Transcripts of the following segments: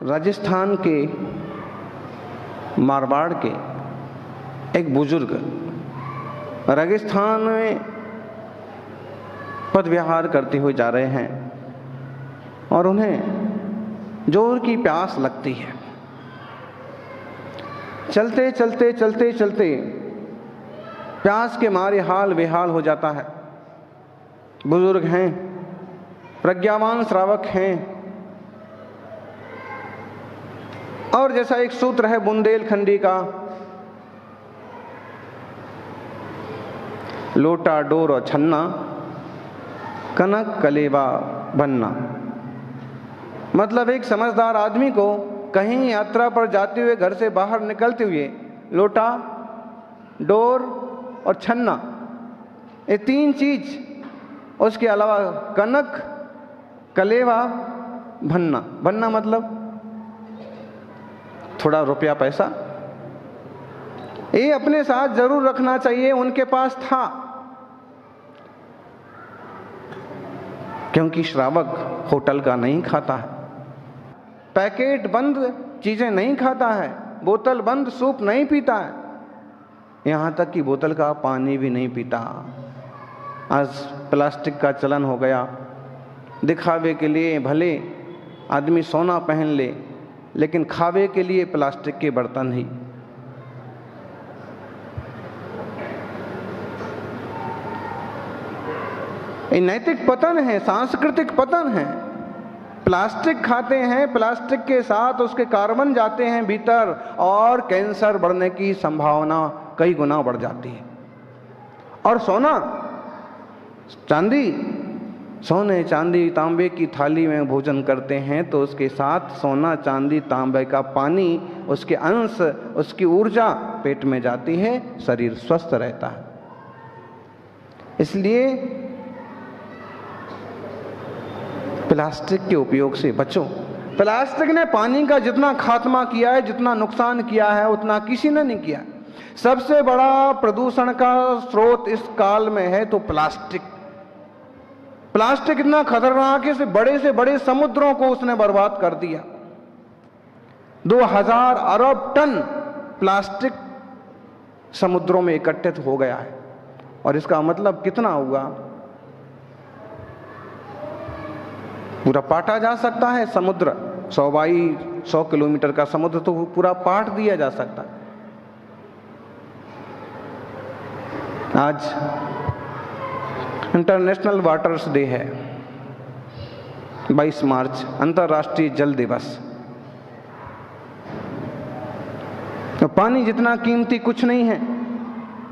राजस्थान के मारवाड़ के एक बुजुर्ग रेगिस्तान में पद विहार करते हुए जा रहे हैं और उन्हें जोर की प्यास लगती है। चलते चलते चलते चलते प्यास के मारे हाल बेहाल हो जाता है। बुजुर्ग हैं, प्रज्ञावान श्रावक हैं, और जैसा एक सूत्र है बुंदेलखंडी का, लोटा डोर और छन्ना, कनक कलेवा बनना। मतलब एक समझदार आदमी को कहीं यात्रा पर जाते हुए, घर से बाहर निकलते हुए लोटा, डोर और छन्ना, ये तीन चीज, उसके अलावा कनक कलेवा भन्ना। भन्ना मतलब थोड़ा रुपया पैसा, ये अपने साथ जरूर रखना चाहिए। उनके पास था, क्योंकि श्रावक होटल का नहीं खाता है, पैकेट बंद चीजें नहीं खाता है, बोतल बंद सूप नहीं पीता है, यहां तक कि बोतल का पानी भी नहीं पीता। आज प्लास्टिक का चलन हो गया। दिखावे के लिए भले आदमी सोना पहन ले, लेकिन खावे के लिए प्लास्टिक के बर्तन ही। ये नैतिक पतन है, सांस्कृतिक पतन है। प्लास्टिक खाते हैं, प्लास्टिक के साथ उसके कार्बन जाते हैं भीतर, और कैंसर बढ़ने की संभावना कई गुना बढ़ जाती है। और सोना चांदी, सोने चांदी तांबे की थाली में भोजन करते हैं तो उसके साथ सोना चांदी तांबे का पानी, उसके अंश, उसकी ऊर्जा पेट में जाती है, शरीर स्वस्थ रहता है। इसलिए प्लास्टिक के उपयोग से बचो। प्लास्टिक ने पानी का जितना खात्मा किया है, जितना नुकसान किया है, उतना किसी ने नहीं किया। सबसे बड़ा प्रदूषण का स्रोत इस काल में है तो प्लास्टिक। प्लास्टिक इतना खतरनाक है, से बड़े समुद्रों को उसने बर्बाद कर दिया। 2000 अरब टन प्लास्टिक समुद्रों में इकट्ठित हो गया है। और इसका मतलब कितना हुआ? पूरा पाटा जा सकता है समुद्र। 100 बाई 100 किलोमीटर का समुद्र तो पूरा पाट दिया जा सकता है। आज इंटरनेशनल वाटर्स डे है, 22 मार्च, अंतर्राष्ट्रीय जल दिवस। तो पानी जितना कीमती कुछ नहीं है,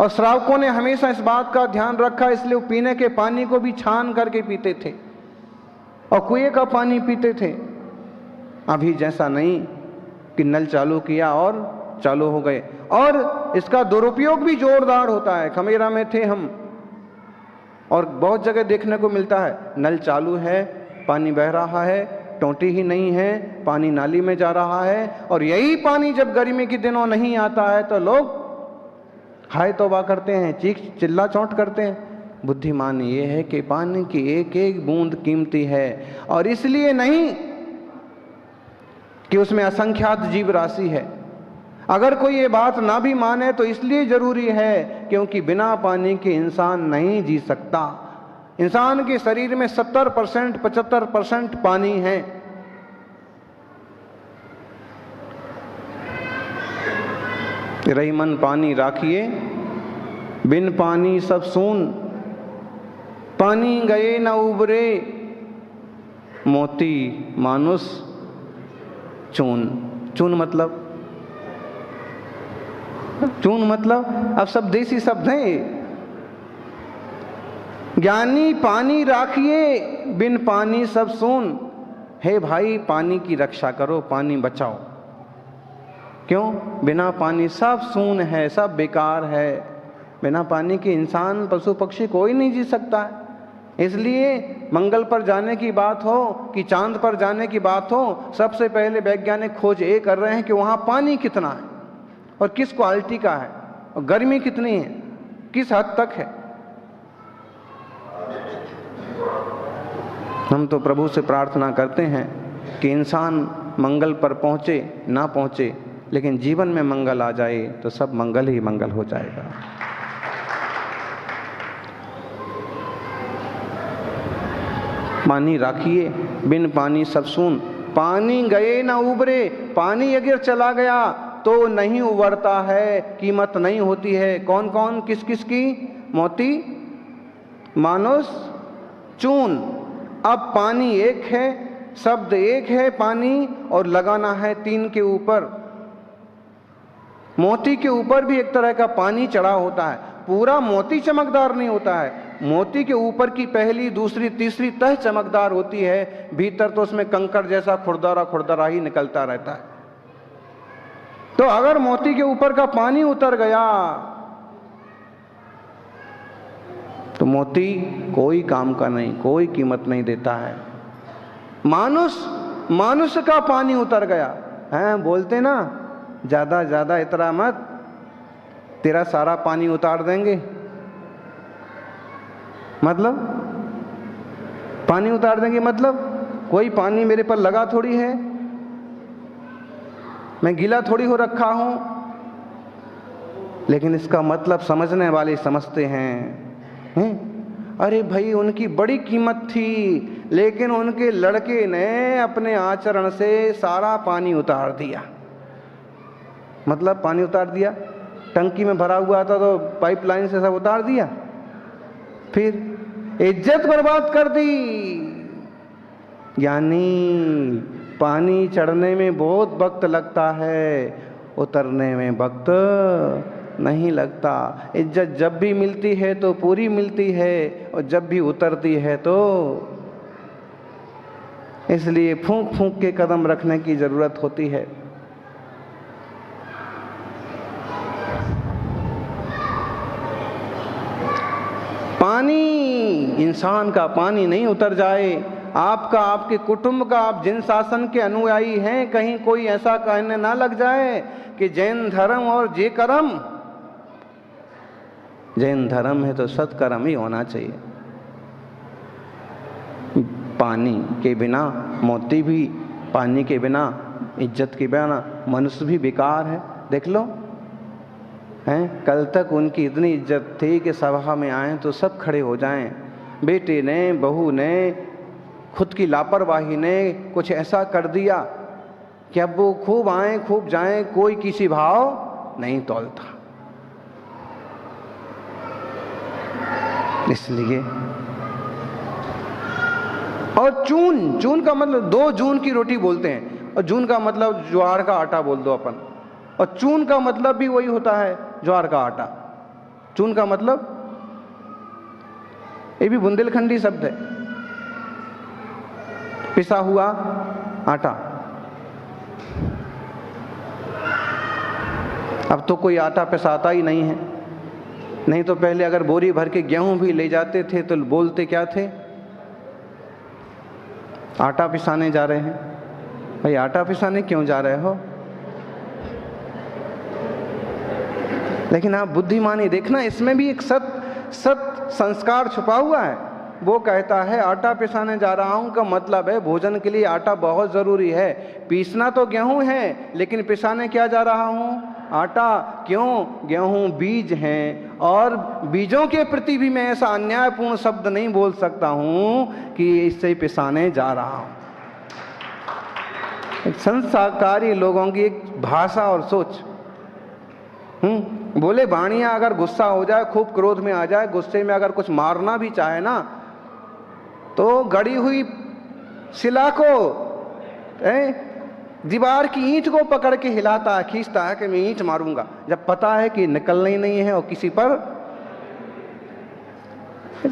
और श्रावकों ने हमेशा इस बात का ध्यान रखा, इसलिए वो पीने के पानी को भी छान करके पीते थे और कुएं का पानी पीते थे। अभी जैसा नहीं कि नल चालू किया और चालू हो गए। और इसका दुरुपयोग भी जोरदार होता है। खमेरा में थे हम, और बहुत जगह देखने को मिलता है, नल चालू है, पानी बह रहा है, टोंटी ही नहीं है, पानी नाली में जा रहा है, और यही पानी जब गर्मी के दिनों नहीं आता है तो लोग हाय तौबा करते हैं, चीख चिल्ला चौंट करते हैं। बुद्धिमान ये है कि पानी की एक एक बूंद कीमती है, और इसलिए नहीं कि उसमें असंख्यात जीव राशि है। अगर कोई ये बात ना भी माने तो इसलिए जरूरी है क्योंकि बिना पानी के इंसान नहीं जी सकता। इंसान के शरीर में 70% 75% पानी है। रही मन पानी राखिए, बिन पानी सब सून, पानी गए न उबरे, मोती मानुष चून। चून मतलब अब सब देसी शब्द हैं। ज्ञानी पानी राखिए, बिन पानी सब सून। हे भाई, पानी की रक्षा करो, पानी बचाओ। क्यों? बिना पानी सब सून है, सब बेकार है। बिना पानी के इंसान पशु पक्षी कोई नहीं जी सकता है। इसलिए मंगल पर जाने की बात हो कि चांद पर जाने की बात हो, सबसे पहले वैज्ञानिक खोज ये कर रहे हैं कि वहां पानी कितना है और किस क्वालिटी का है, और गर्मी कितनी है, किस हद तक है। हम तो प्रभु से प्रार्थना करते हैं कि इंसान मंगल पर पहुँचे ना पहुँचे, लेकिन जीवन में मंगल आ जाए तो सब मंगल ही मंगल हो जाएगा। पानी राखिए, बिन पानी सब सून, पानी गए ना उबरे। पानी अगर चला गया तो नहीं उबरता है, कीमत नहीं होती है। कौन कौन, किस किस की? मोती, मानुष, चून। अब पानी एक है, शब्द एक है पानी, और लगाना है 3 के ऊपर। मोती के ऊपर भी एक तरह का पानी चढ़ा होता है। पूरा मोती चमकदार नहीं होता है, मोती के ऊपर की पहली, दूसरी, तीसरी तह चमकदार होती है, भीतर तो उसमें कंकड़ जैसा खुरदरा खुरदरा ही निकलता रहता है। तो अगर मोती के ऊपर का पानी उतर गया तो मोती कोई काम का नहीं, कोई कीमत नहीं देता है। मानुष का पानी उतर गया है, बोलते ना ज्यादा इतना मत, तेरा सारा पानी उतार देंगे। मतलब पानी उतार देंगे मतलब कोई पानी मेरे पर लगा थोड़ी है, मैं गीला थोड़ी हो रखा हूं। लेकिन इसका मतलब समझने वाले समझते हैं, अरे भाई उनकी बड़ी कीमत थी, लेकिन उनके लड़के ने अपने आचरण से सारा पानी उतार दिया। मतलब पानी उतार दिया, टंकी में भरा हुआ था तो पाइपलाइन से सब उतार दिया, फिर इज्जत बर्बाद कर दी। यानी पानी चढ़ने में बहुत वक्त लगता है, उतरने में वक्त नहीं लगता। इज्जत जब भी मिलती है तो पूरी मिलती है, और जब भी उतरती है तो, इसलिए फूंक फूंक के कदम रखने की जरूरत होती है। पानी, इंसान का पानी नहीं उतर जाए, आपका, आपके कुटुंब का, आप जिन शासन के अनुयायी हैं, कहीं कोई ऐसा कहने ना लग जाए कि जैन धर्म और जे कर्म। जैन धर्म है तो सत्कर्म ही होना चाहिए। पानी के बिना मोती भी, पानी के बिना इज्जत के बिना मनुष्य भी बेकार है। देख लो हैं, कल तक उनकी इतनी इज्जत थी कि सभा में आए तो सब खड़े हो जाएं। बेटे ने, बहू ने, खुद की लापरवाही ने कुछ ऐसा कर दिया कि अब वो खूब आए खूब जाएं, कोई किसी भाव नहीं तौलता। इसलिए, और चून का मतलब 2 जून की रोटी बोलते हैं, और जून का मतलब ज्वार का आटा बोल दो अपन, और चून का मतलब भी वही होता है, ज्वार का आटा। चून का मतलब, ये भी बुंदेलखंडी शब्द है, पिसा हुआ आटा। अब तो कोई आटा पिसाता ही नहीं है, नहीं तो पहले अगर बोरी भर के गेहूं भी ले जाते थे तो बोलते क्या थे? आटा पिसाने जा रहे हैं। भाई आटा पिसाने क्यों जा रहे हो? लेकिन आप बुद्धिमानी देखना, इसमें भी एक सत संस्कार छुपा हुआ है। वो कहता है आटा पिसाने जा रहा हूं का मतलब है भोजन के लिए आटा बहुत जरूरी है। पीसना तो गेहूं है, लेकिन पिसाने क्या जा रहा हूं? आटा। क्यों? गेहूं बीज हैं, और बीजों के प्रति भी मैं ऐसा अन्यायपूर्ण शब्द नहीं बोल सकता हूं कि इससे पिसाने जा रहा हूं। एक संस्कारकारी लोगों की एक भाषा और सोच। बोले बाणिया अगर गुस्सा हो जाए, खूब क्रोध में आ जाए, गुस्से में अगर कुछ मारना भी चाहे ना, तो गड़ी हुई शिला को, दीवार की ईंट को पकड़ के हिलाता है, खींचता है कि मैं ईंट मारूंगा, जब पता है कि निकलना ही नहीं है और किसी पर।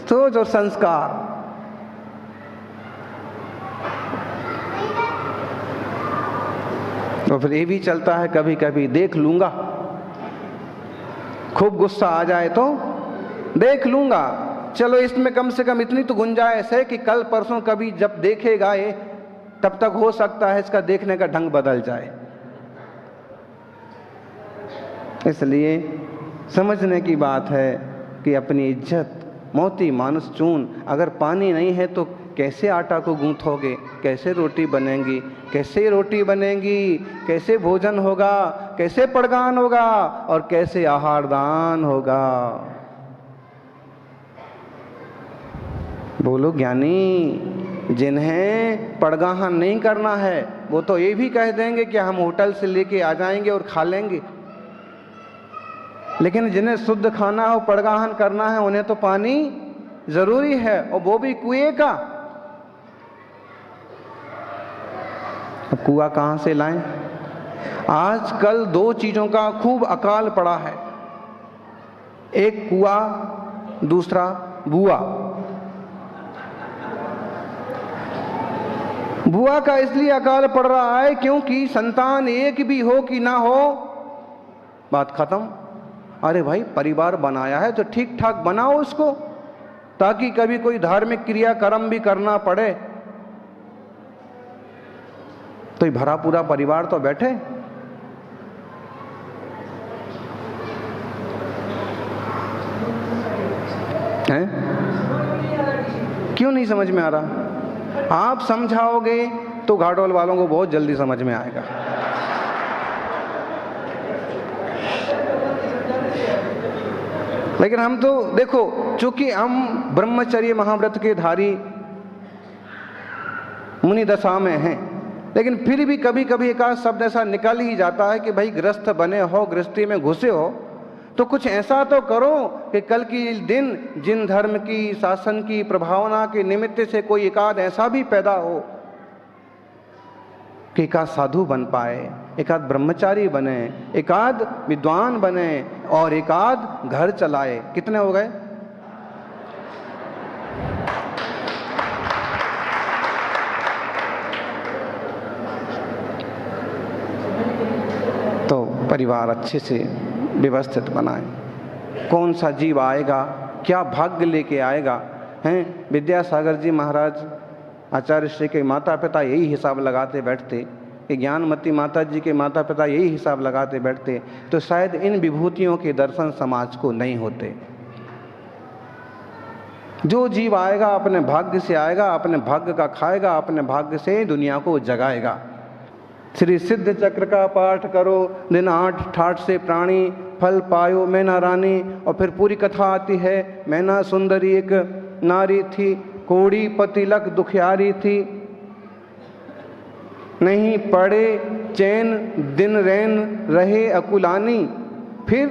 तो जो संस्कार, तो फिर ये भी चलता है कभी कभी देख लूंगा, खूब गुस्सा आ जाए तो देख लूंगा। चलो इसमें कम से कम इतनी तो गुंजाइश है कि कल परसों कभी जब देखेगा ये, तब तक हो सकता है इसका देखने का ढंग बदल जाए। इसलिए समझने की बात है कि अपनी इज्जत, मोती मानुष चून, अगर पानी नहीं है तो कैसे आटा को गूंथोगे, कैसे रोटी बनेगी, कैसे रोटी बनेगी, कैसे भोजन होगा, कैसे पड़गान होगा और कैसे आहार दान होगा। बोलो ज्ञानी, जिन्हें पड़गाहन नहीं करना है वो तो ये भी कह देंगे कि हम होटल से लेके आ जाएंगे और खा लेंगे, लेकिन जिन्हें शुद्ध खाना हो, पड़गाहन करना है, उन्हें तो पानी जरूरी है, और वो भी कुएं का। अब कुआं कहां से लाएं? आजकल दो चीजों का खूब अकाल पड़ा है, एक कुआं, दूसरा बुआ। बुआ का इसलिए अकाल पड़ रहा है क्योंकि संतान एक भी हो कि ना हो, बात खत्म। अरे भाई, परिवार बनाया है तो ठीक ठाक बनाओ उसको, ताकि कभी कोई धार्मिक क्रिया कर्म भी करना पड़े तो ये भरा पूरा परिवार तो बैठे। हैं? क्यों नहीं समझ में आ रहा? आप समझाओगे तो घाटोल वालों को बहुत जल्दी समझ में आएगा। लेकिन हम तो देखो, चूंकि हम ब्रह्मचर्य महाव्रत के धारी मुनि दशा में हैं, लेकिन फिर भी कभी कभी एक आध शब्द ऐसा निकल ही जाता है कि भाई गृहस्थ बने हो, गृहस्थी में घुसे हो, तो कुछ ऐसा तो करो कि कल की दिन जिन धर्म की, शासन की प्रभावना के निमित्त से कोई एकाध ऐसा भी पैदा हो कि एकाध साधु बन पाए, एकाध ब्रह्मचारी बने, एकाध विद्वान बने और एकाध घर चलाए। कितने हो गए? तो परिवार अच्छे से व्यवस्थित बनाए। कौन सा जीव आएगा, क्या भाग्य लेके आएगा? हैं विद्यासागर जी महाराज आचार्य श्री के माता पिता यही हिसाब लगाते बैठते, कि ज्ञानमती माता जी के माता पिता यही हिसाब लगाते बैठते, तो शायद इन विभूतियों के दर्शन समाज को नहीं होते। जो जीव आएगा अपने भाग्य से आएगा, अपने भाग्य का खाएगा, अपने भाग्य से दुनिया को जगाएगा। श्री सिद्ध चक्र का पाठ करो, दिन 8 ठाठ से प्राणी फल पायो मैना रानी। और फिर पूरी कथा आती है, मैना सुंदरी एक नारी थी, कोड़ी पतिलक दुखियारी थी, नहीं पड़े चैन दिन रैन रहे अकुलानी। फिर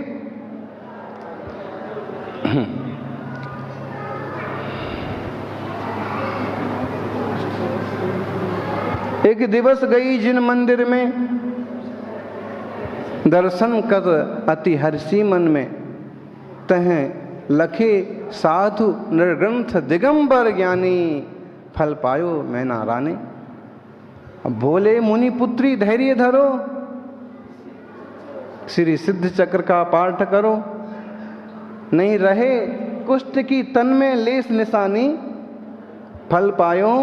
एक दिवस गई जिन मंदिर में, दर्शन कर अति हर्षी मन में, तह लखे साधु निर्ग्रंथ दिगंबर ज्ञानी, फल पायो मैना रानी। अब बोले मुनि पुत्री धैर्य धरो, श्री सिद्ध चक्र का पाठ करो, नहीं रहे कुष्ठ की तन में लेस निशानी, फल पायो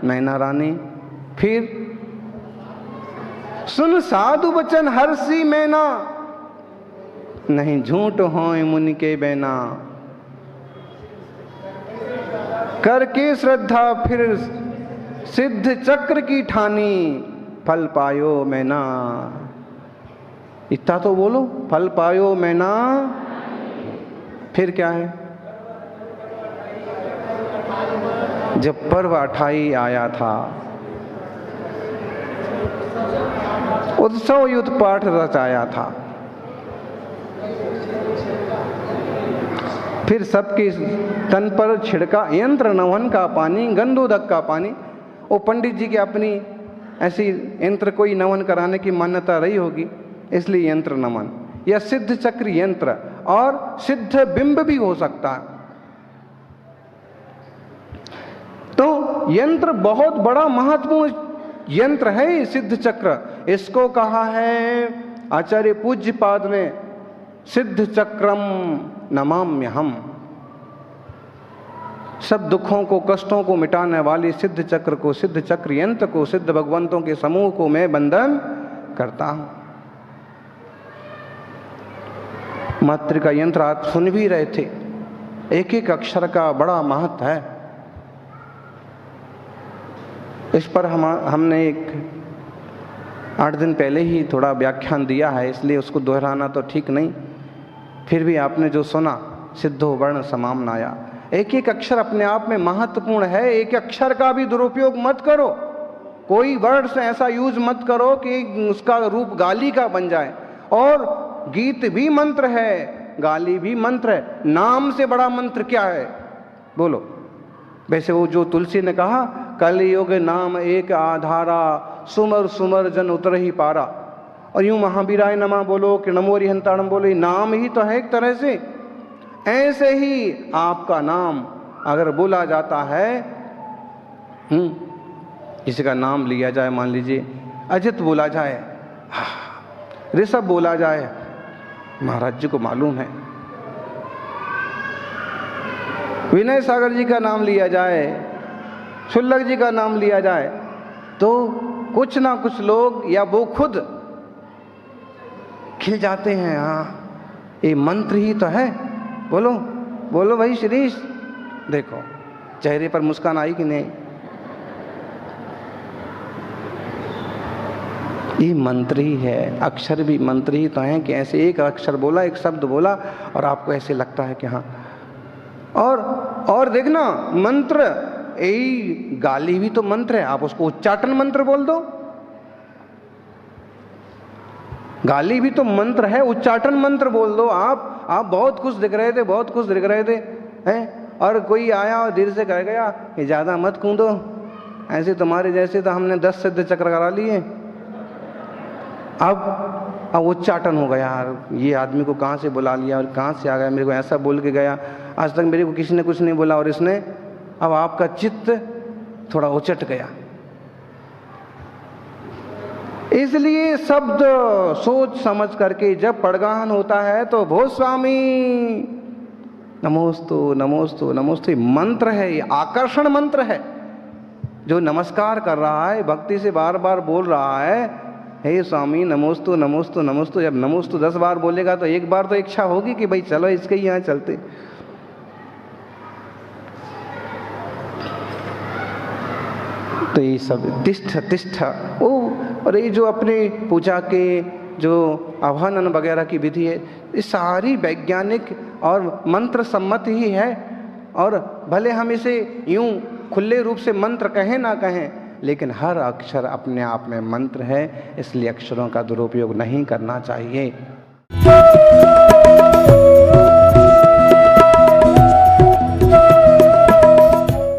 मैना रानी। फिर सुन साधु वचन हर्षी मैना, नहीं झूठ होए मुनि के बैना। करके श्रद्धा फिर सिद्ध चक्र की ठानी, फल पायो मैना। इतना तो बोलो, फल पायो मैना। फिर क्या है? जब पर्व 28 आया था, उत्सव युद्ध पाठ रचाया था, फिर सबके तन पर छिड़का यंत्र नवन का पानी, गंधोदक का पानी। वो पंडित जी की अपनी ऐसी यंत्र कोई नमन कराने की मान्यता रही होगी, इसलिए यंत्र नमन या सिद्ध चक्र यंत्र, और सिद्ध बिंब भी हो सकता है। तो यंत्र बहुत बड़ा महत्वपूर्ण यंत्र है सिद्ध चक्र। इसको कहा है आचार्य पूज्यपाद ने सिद्ध चक्रम नमाम्यहम्। सब दुखों को, कष्टों को मिटाने वाली सिद्ध चक्र को, सिद्ध चक्र यंत्र को, सिद्ध भगवंतों के समूह को मैं वंदन करता हूं। मातृ का यंत्र आप सुन भी रहे थे, एक एक अक्षर का बड़ा महत्व है। इस पर हमने एक 8 दिन पहले ही थोड़ा व्याख्यान दिया है, इसलिए उसको दोहराना तो ठीक नहीं। फिर भी आपने जो सुना, सिद्धो वर्ण समाम्नाया, एक एक अक्षर अपने आप में महत्वपूर्ण है। एक अक्षर का भी दुरुपयोग मत करो, कोई वर्ड से ऐसा यूज मत करो कि उसका रूप गाली का बन जाए। और गीत भी मंत्र है, गाली भी मंत्र है, नाम से बड़ा मंत्र क्या है बोलो। वैसे वो जो तुलसी ने कहा, कलयुग नाम एक आधारा, सुमर सुमर जन उतर ही पारा। और यूं महावीराय नमः बोलो कि नमो रिहंताणम बोलो, नाम ही तो है एक तरह से। ऐसे ही आपका नाम अगर बोला जाता है, किसी का नाम लिया जाए, मान लीजिए अजित बोला जाए, ऋषभ बोला जाए, महाराज जी को मालूम है। विनय सागर जी का नाम लिया जाए, शुल्लक जी का नाम लिया जाए, तो कुछ ना कुछ लोग या वो खुद खिल जाते हैं। हाँ, ये मंत्र ही तो है। बोलो बोलो भाई शिरीष, देखो चेहरे पर मुस्कान आई कि नहीं। ये मंत्र ही है, अक्षर भी मंत्र ही तो हैं कि ऐसे एक अक्षर बोला, एक शब्द बोला और आपको ऐसे लगता है कि हाँ। और देखना, मंत्र यही गाली भी तो मंत्र है, आप उसको उच्चाटन मंत्र बोल दो। गाली भी तो मंत्र है, उच्चाटन मंत्र बोल दो। आप बहुत खुश दिख रहे थे, बहुत खुश दिख रहे थे हैं, और कोई आया और धीरे से कह गया कि ज़्यादा मत कूदो, ऐसे तुम्हारे जैसे तो हमने 10 सिद्ध चक्र करा लिए। अब उच्चाटन हो गया, यार ये आदमी को कहाँ से बुला लिया और कहाँ से आ गया, मेरे को ऐसा बोल के गया, आज तक मेरे को किसी ने कुछ नहीं बोला और इसने। अब आपका चित्त थोड़ा उचट गया। इसलिए शब्द सोच समझ करके जब पड़गाहन होता है तो भो स्वामी नमोस्तु नमोस्तु नमोस्तु मंत्र है, ये आकर्षण मंत्र है। जो नमस्कार कर रहा है, भक्ति से बार बार बोल रहा है, हे स्वामी नमोस्तु नमोस्तु नमोस्तु। जब नमोस्तु 10 बार बोलेगा तो एक बार तो इच्छा होगी कि भाई चलो इसके ही यहाँ चलते। तो ये सब तिष्ठ तिष्ठ ओ, और ये जो अपने पूजा के जो आह्वान वगैरह की विधि है, ये सारी वैज्ञानिक और मंत्र सम्मत ही है। और भले हम इसे यूं खुले रूप से मंत्र कहें ना कहें, लेकिन हर अक्षर अपने आप में मंत्र है, इसलिए अक्षरों का दुरुपयोग नहीं करना चाहिए।